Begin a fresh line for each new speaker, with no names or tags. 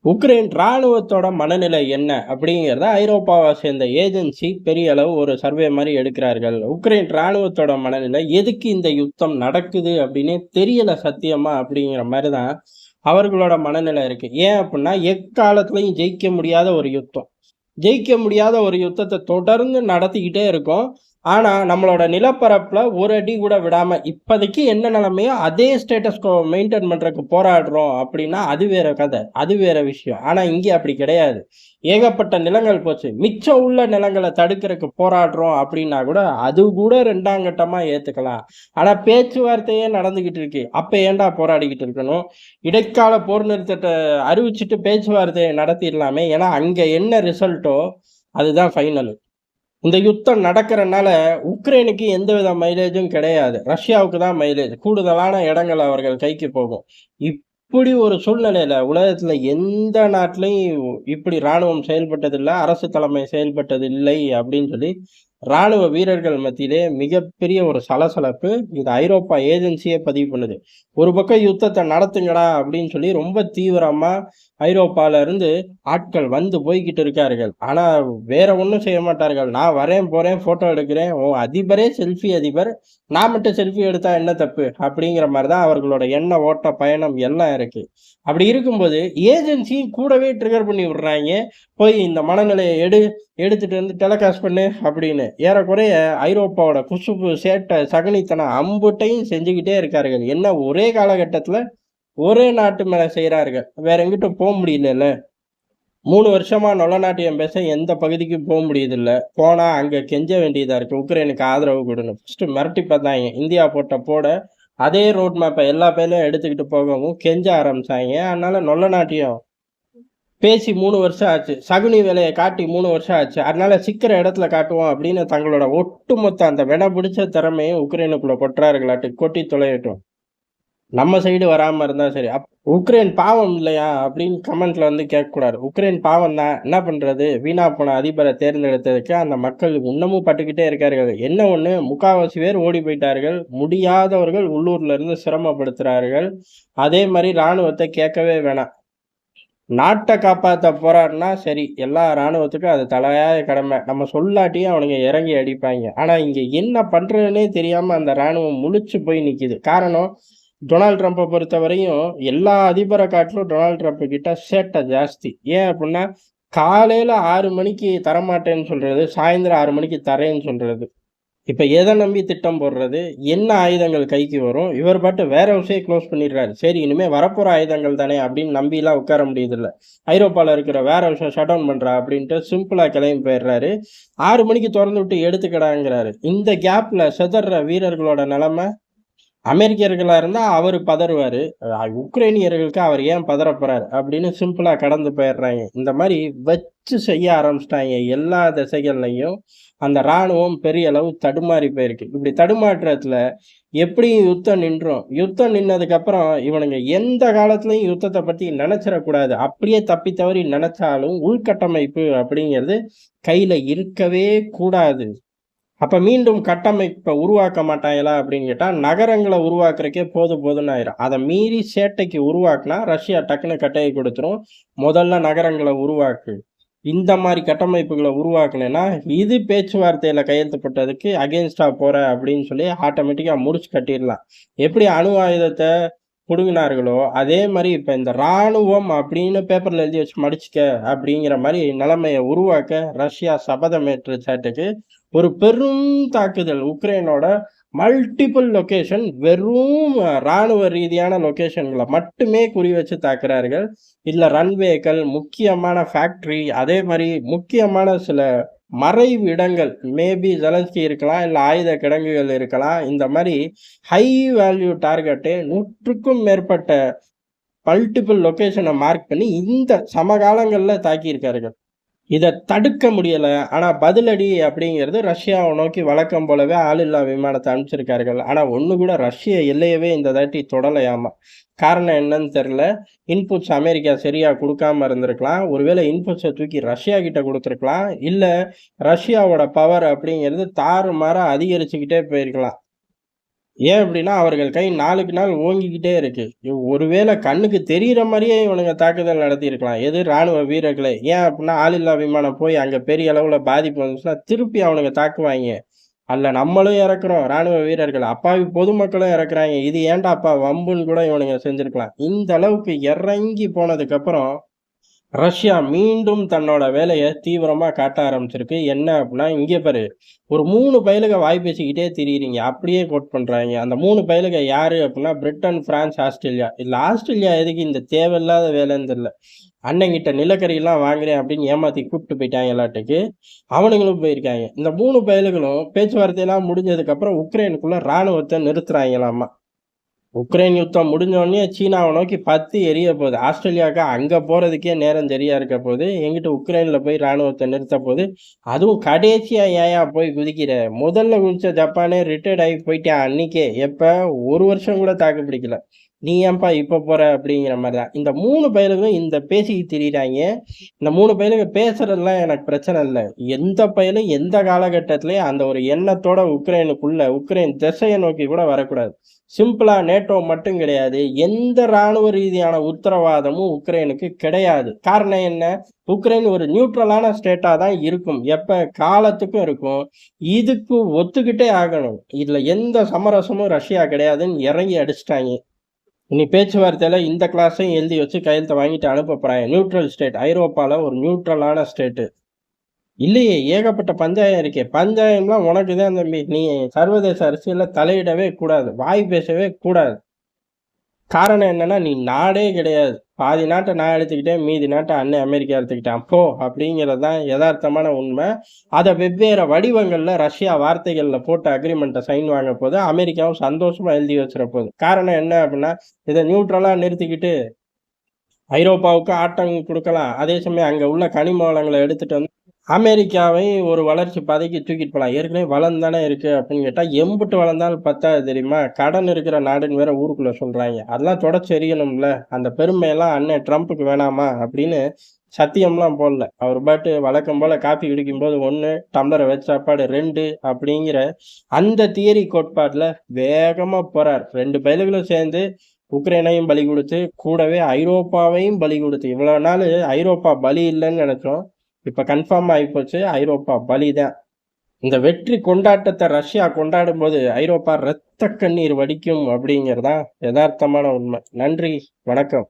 Ukraine ராணுவத்தோட மனநிலை என்ன அப்படிங்கிறத ஐரோப்பாவை சேர்ந்த ஏஜென்சி பெரிய அளவு ஒரு சர்வே மாதிரி எடுக்கிறார்கள். உக்ரைன் ராணுவத்தோட மனநிலை எதுக்கு இந்த யுத்தம் நடக்குது அப்படின்னே தெரியல சத்தியமா அப்படிங்கிற மாதிரி தான் அவர்களோட மனநிலை இருக்கு. ஏன் அப்படின்னா எக்காலத்துலையும் ஜெயிக்க முடியாத ஒரு யுத்தம். ஜெயிக்க முடியாத ஒரு யுத்தத்தை தொடர்ந்து நடத்திக்கிட்டே இருக்கோம். ஆனா, நம்மளோட நிலப்பரப்புல ஒரு அடி கூட விடாம, இப்போதைக்கு என்ன நிலைமையோ அதே ஸ்டேட்டஸ் கோ மெயின்டெயின் பண்றதுக்கு போராடுறோம் அப்படின்னா, அது வேற கதை. அது வேற விஷயம். ஆனா, இங்கே அப்படி கிடையாது. ஏகப்பட்ட நிலங்கள் போச்சு. மிச்சம் உள்ள நிலங்கள தடுக்கிறதுக்கு போராடுறோம் அப்படின்னா கூட, அது கூட 2ஆம் கட்டமா ஏத்துக்கலாம். ஆனா, பேச்சுவார்த்தையே நடந்துகிட்டு இருக்கு. அப்ப ஏன்டா போராடிக்கிட்டு இருக்கணும்? இடைக்கால போர் நிறுத்தத்த அறிவிச்சுட்டு பேச்சுவார்த்தைய நடத்திடலாமே. ஏன்னா, அங்க என்ன ரிசல்ட்டோ அதுதான் ஃபைனலு. இந்த யுத்தம் நடக்கிறனால உக்ரைனுக்கு எந்தவித மைலேஜும் கிடையாது. ரஷ்யாவுக்கு தான் மைலேஜ். கூடுதலான இடங்கள் அவர்கள் கைக்கு போகும். இப்படி ஒரு சூழ்நிலையில உலகத்துல எந்த நாட்டிலயும் இப்படி ராணுவம் செயல்பட்டதில்ல, அரசு தலைமை செயல்பட்டது இல்லை அப்படின்னு சொல்லி ராணுவ வீரர்கள் மத்தியிலே மிகப்பெரிய ஒரு சலசலப்பு. இது ஐரோப்பா ஏஜென்சியே பதிவு பண்ணுது. ஒரு பக்கம் யுத்தத்தை நடத்துங்கடா அப்படின்னு சொல்லி ரொம்ப தீவிரமா ஐரோப்பால இருந்து ஆட்கள் வந்து போய்கிட்டு இருக்கார்கள். ஆனா வேற ஒண்ணும் செய்ய மாட்டார்கள். நான் வரேன் போறேன் போட்டோ எடுக்கிறேன். ஓ அதிபரே செல்ஃபி அதிபர். நான் மட்டும் செல்ஃபி எடுத்தா என்ன தப்பு? அப்படிங்கிற மாதிரி தான் அவர்களோட எண்ண ஓட்ட பயணம் எல்லாம் இருக்கு. அப்படி இருக்கும்போது ஏஜென்சியும் கூடவே ட்ரிகர் பண்ணி விடுறாங்க. போய் இந்த மனநிலையை எடுத்துட்டு வந்து டெலகாஸ்ட் பண்ணு அப்படின்னு. ஏறக்குறைய ஐரோப்பாவோட குசுப்பு, சேட்டை, சகுனித்தனம் அம்புட்டையும் செஞ்சுக்கிட்டே இருக்கார்கள். என்ன ஒரே காலகட்டத்துல ஒரே நாட்டு மேல செய்றார்கள். வேற எங்கிட்டும் போ முடியலல்ல. 3 வருஷமா நொல்லநாட்டியம் பேச எந்த பகுதிக்கும் போ முடியுதில்ல. போனா அங்க கெஞ்ச வேண்டியதா இருக்கு. உக்ரைனுக்கு ஆதரவு குடுன்னு. ஃபர்ஸ்ட்டு மிரட்டி பார்த்தாய்ங்க. இந்தியா போட்ட போட அதே ரோட் மேப்ப எல்லா பேர்லயும் எடுத்துக்கிட்டு போகவும் கெஞ்ச ஆரம்பிச்சாய்ங்க. அதனால நொல்லநாட்டியம் பேசி 3 வருஷம் ஆச்சு. சகுனி வேலைய காட்டி 3 வருஷம் ஆச்சு. அதனால சிக்கிற இடத்துல காட்டுவோம் அப்படின்னு தங்களோட ஒட்டுமொத்த அந்த வெட பிடிச்ச திறமையும் உக்ரைனுக்குள்ள கொட்டுறார்களாட்டு. கொட்டி தொலையட்டும். நம்ம சைடு வராம இருந்தா சரி. உக்ரைன் பாவம் இல்லையா? அப்படின்னு கமெண்ட்ல வந்து கேட்கக்கூடாது. உக்ரைன் பாவம் தான். என்ன பண்றது? வீணா போன அதிபரை தேர்ந்தெடுத்ததுக்கு அந்த மக்கள் இன்னமும் பட்டுக்கிட்டே இருக்கார்கள். என்ன ஒண்ணு, முக்காவாசி பேர் ஓடி போயிட்டார்கள். முடியாதவர்கள் உள்ளூர்ல இருந்து சிரமப்படுத்துறார்கள். அதே மாரி ராணுவத்தை கேட்கவே வேணாம். நாட்ட காப்பாத்த போராடுனா சரி, எல்லா ராணுவத்துக்கும் அது தலையாய கடமை. நம்ம சொல்லாட்டியும் அவனுங்க இறங்கி அடிப்பாய்ங்க. ஆனா இங்க என்ன பண்றதுன்னே தெரியாம அந்த ராணுவம் முழிச்சு போய் நிக்குது. காரணம், டொனால்ட் ட்ரம்ப்ப பொறுத்தவரையும் எல்லா அதிபரை காட்டிலும் டொனால்ட் ட்ரம்ப் கிட்ட சேட்டை ஜாஸ்தி. ஏன் அப்புட்ன்னா, காலையில 6 மணிக்கு தரமாட்டேன்னு சொல்றது, சாயந்தரம் 6 மணிக்கு தரேன்னு சொல்றது. இப்ப எத நம்பி திட்டம் போடுறது? என்ன ஆயுதங்கள் கைக்கு வரும்? இவர் பாட்டு வேர் ஹவுஸே குளோஸ் பண்ணிடுறாரு. சரி இனிமே வரப்போற ஆயுதங்கள் தானே அப்படின்னு நம்பிலாம் உட்கார முடியுதில்ல. ஐரோப்பால இருக்கிற வேர் ஹவுஸ ஷட் டவுன் பண்றா அப்படின்ட்டு சிம்பிளா கிளம்பி போயிடுறாரு. 6 மணிக்கு தொறந்து விட்டு எடுத்துக்கடாங்கிறாரு. இந்த கேப்ல சிதற வீரர்களோட நிலைமை, அமெரிக்கர்களா இருந்தா அவரு பதறுவாரு. உக்ரைனியர்களுக்கு அவர் ஏன் பதறப் போறாரு? அப்படின்னு சிம்பிளா கடந்து போயிடுறாய்ங்க. இந்த மாரி வச்சு செய்ய ஆரம்பிச்சுட்டாய்ங்க எல்லா திசைகள்லயும். அந்த ராணுவம் பெரிய அளவு தடுமாறி போயிருக்கு. இப்படி தடுமாற்றத்துல எப்படியும் யுத்தம் நின்றும். யுத்தம் நின்னதுக்கப்புறம் இவனுங்க எந்த காலத்துலயும் யுத்தத்த பத்தி நெனச்சிறக்கூடாது. அப்படியே தப்பி தவறி நெனச்சாலும் உள்கட்டமைப்பு அப்படிங்கிறது கையில இருக்கவே கூடாது. அப்ப மீண்டும் கட்டமைப்ப உருவாக்க மாட்டாங்களா அப்படின்னு கேட்டா, நகரங்கள உருவாக்குறதுக்கே போதும்ன்னு ஆயிரும். அத மீறி சேட்டைக்கு உருவாக்குனா, ரஷ்யா டக்குனு கட்டைய குடுத்துரும். முதல்ல நகரங்கள உருவாக்கு. இந்த மாரி கட்டமைப்புகள உருவாக்குனேன்னா, இது பேச்சுவார்த்தையில கையெழுத்து போட்டதுக்கு அகைன்ஸ்ட்டா போற அப்படின்னு சொல்லி ஆட்டோமேட்டிக்கா முடிச்சு கட்டிறலாம். எப்படி அணு ஆயுதத்த புடுங்குனார்களோ, அதே மாரி இப்ப இந்த ராணுவம் அப்படின்னு பேப்பர்ல எழுதி வச்சு மடிச்சுக்க அப்படிங்கிற மாரி நிலைமைய உருவாக்க ரஷ்யா சபதம் ஏற்றுச்சாட்டுக்கு ஒரு பெரும் தாக்குதல் உக்ரைனோட மல்டிபிள் லொகேஷன் வெறும் ராணுவ ரீதியான லொகேஷன்கள மட்டுமே குறி வச்சு தாக்குறார்கள். இதுல ரன்வேக்கள், முக்கியமான ஃபேக்டரி, அதே மாரி முக்கியமான சில மறைவு இடங்கள், மேபி ஜெலன்ஸ்கி இருக்கலாம், இல்ல ஆயுத கிடங்குகள் இருக்கலாம். இந்த மாரி ஹை வேல்யூ டார்கெட்டு 100க்கும் மேற்பட்ட மல்டிபிள் லொகேஷன மார்க் பண்ணி இந்த சமகாலங்கள்ல தாக்கியிருக்கார்கள். இத தடுக்க முடியல. ஆனா பதிலடி அப்படிங்கிறது ரஷ்யாவ நோக்கி வழக்கம் போலவே ஆளில்லா விமானத்த அனுப்பிச்சிருக்கார்கள். ஆனா ஒண்ணு கூட ரஷ்ய எல்லையவே இந்த தாட்டி தொடலையாமா. காரணம் என்னன்னு தெரியல. இன்புட்ஸ் அமெரிக்கா சரியா குடுக்காம இருந்திருக்கலாம். ஒருவேளை இன்புட்ஸ தூக்கி ரஷ்யா கிட்ட குடுத்துருக்கலாம். இல்ல ரஷ்யாவோட பவர் அப்படிங்கிறது தாறுமாறா அதிகரிச்சுக்கிட்டே போயிருக்கலாம். ஏன் அப்படின்னா, அவர்கள் கை நாளுக்கு நாள் ஓங்கிக்கிட்டே இருக்கு. ஒருவேளை கண்ணுக்கு தெரியிற மாரியே இவனுங்க தாக்குதல் நடத்தியிருக்கலாம். எது ராணுவ வீரர்களே. ஏன் அப்படின்னா, ஆளில்லா விமானம் போய் அங்க பெரிய அளவுல பாதிப்பு வந்துச்சுன்னா, திருப்பி அவனுங்க தாக்குவாய்ங்க. அதுல நம்மளும் இறக்குறோம் ராணுவ வீரர்கள். அப்பாவி பொதுமக்களும் இறக்குறாய்ங்க. இது ஏன்டாப்பா வம்புன்னு கூட இவனுங்க செஞ்சிருக்கலாம். இந்த அளவுக்கு இறங்கி போனதுக்கப்புறம் ரஷ்யா மீண்டும் தன்னோட வேலைய தீவிரமா காட்ட ஆரம்பிச்சிருக்கு. என்ன அப்டின்னா, இங்க பாரு ஒரு 3 பயலுக வாய் பேசிக்கிட்டே திரியிறீங்க. அப்படியே கோட் பண்றாய்ங்க. அந்த 3 பயலுக யாரு அப்டின்னா, பிரிட்டன், பிரான்ஸ், ஆஸ்திரேலியா. இதுல ஆஸ்திரேலியா எதுக்கு இந்த தேவையில்லாத வேலைன்னு தெரியல. அண்ணங்கிட்ட நிலக்கரியெல்லாம் வாங்குறேன் அப்படின்னு ஏமாத்தி கூப்ட்டு போயிட்டாங்களாட்டுக்கு. அவனுங்களும் போயிருக்காய்ங்க. இந்த 3 பயலுகளும் பேச்சுவார்த்தையெல்லாம் முடிஞ்சதுக்கப்புறம் உக்ரைனுக்குள்ள ராணுவத்த நிறுத்துறாய்ங்களாமா. உக்ரைன் யுத்தம் முடிஞ்சோடனே சீனாவை நோக்கி பத்தி எரிய போகுது. ஆஸ்திரேலியாவுக்கு அங்க போறதுக்கே நேரம் சரியா இருக்க போது. எங்கிட்ட உக்ரைன்ல போய் ராணுவத்தை நிறுத்த போது. அதுவும் கடைசியா ஏன்யா போய் குதிக்கிற? முதல்ல குதிச்ச ஜப்பானே ரிட்டையர்ட் ஆகி போயிட்டான் அன்னைக்கே. எப்ப? 1 வருஷம் கூட தாக்கு பிடிக்கல. நீ ஏன்பா இப்ப போற? அப்படிங்கிற மாதிரி தான். இந்த 3 பயலுகளும் இந்த பேசிக்கிட்டு திரியிறாங்க. இந்த 3 பயலுங்க பேசுறதெல்லாம் எனக்கு பிரச்சனை இல்ல. எந்த பயலும் எந்த காலகட்டத்திலயும் அந்த ஒரு எண்ணத்தோட உக்ரைனுக்குள்ள, உக்ரைன் திசைய நோக்கி கூட வரக்கூடாது. சிம்பிளா நேட்டோ மட்டும் கிடையாது. எந்த ராணுவ ரீதியான உத்தரவாதமும் உக்ரைனுக்கு கிடையாது. காரணம் என்ன? உக்ரைன் ஒரு நியூட்ரலான ஸ்டேட்டா தான் இருக்கும். எப்ப? காலத்துக்கும் இருக்கும். இதுக்கு ஒத்துக்கிட்டே ஆகணும். இதுல எந்த சமரசமும் ரஷ்யா கிடையாதுன்னு இறங்கி அடிச்சுட்டாங்க. இனி பேச்சுவார்த்தையில இந்த கிளாஸையும் எழுதி வச்சு கையெழுத்த வாங்கிட்டு அனுப்ப போறாங்க. Neutral state. ஐரோப்பால ஒரு நியூட்ரலான ஸ்டேட்டு. இல்லையே! ஏகப்பட்ட பஞ்சாயம் இருக்கே! பஞ்சாயம்லாம் உனக்கு தான் தம்பி. நீ சர்வதேச அரசியல்ல தலையிடவே கூடாது. வாய் பேசவே கூடாது. காரணம் என்னன்னா, நீ நாடே கிடையாது. பாதி நாட்ட நான் எடுத்துக்கிட்டேன். மீதி நாட்ட அண்ணன் அமெரிக்கா எடுத்துக்கிட்டான். போ! அப்படிங்கிறது தான் எதார்த்தமான உண்மை. அத வெவ்வேறு வடிவங்கள்ல ரஷ்யா வார்த்தைகள்ல போட்டு அக்ரீமெண்ட்ட சைன் வாங்க போது. அமெரிக்காவும் சந்தோஷமா எழுதி வச்சிற போது. காரணம் என்ன அப்படின்னா, இத நியூட்ரலா நிறுத்திக்கிட்டு ஐரோப்பாவுக்கு ஆட்டம் குடுக்கலாம். அதே சமயம் அங்க உள்ள கனிம வளங்கள எடுத்துட்டு வந்து அமெரிக்காவை ஒரு வளர்ச்சி பாதைக்கு தூக்கிட்டு போலாம். ஏற்கனவே வளம் தானே இருக்கு அப்படின்னு கேட்டா, எம்புட்டு வளர்ந்தாலும் பத்தாது தெரியுமா? கடன் இருக்கிற நாடுன்னு வேற ஊருக்குள்ள சொல்றாய்ங்க. அதெல்லாம் தொடச்சு எறியணும்ல. அந்த பெருமையெல்லாம் அண்ணன் ட்ரம்புக்கு வேணாமா? அப்படின்னு சத்தியம்லாம் போடல. அவர் பாட்டு வழக்கம் போல காப்பி குடிக்கும்போது 1, டம்ளர வச்ச சாப்பாடு 2 அப்படிங்கிற அந்த தியரி கோட்பாட்டுல வேகமா போறார். 2 பயலுகளும் சேர்ந்து உக்ரைனையும் பலி குடுத்து, கூடவே ஐரோப்பாவையும் பலி குடுத்து, இவ்வளவு நாளு ஐரோப்பா பலி இல்லன்னு நெனச்சோம். இப்ப கன்ஃபார்ம் ஆயிப்போச்சு. ஐரோப்பா பலிதான். இந்த வெற்றி கொண்டாட்டத்த ரஷ்யா கொண்டாடும்போது, ஐரோப்பா ரத்த கண்ணீர் வடிக்கும் அப்படிங்கிறது தான் எதார்த்தமான உண்மை. நன்றி, வணக்கம்.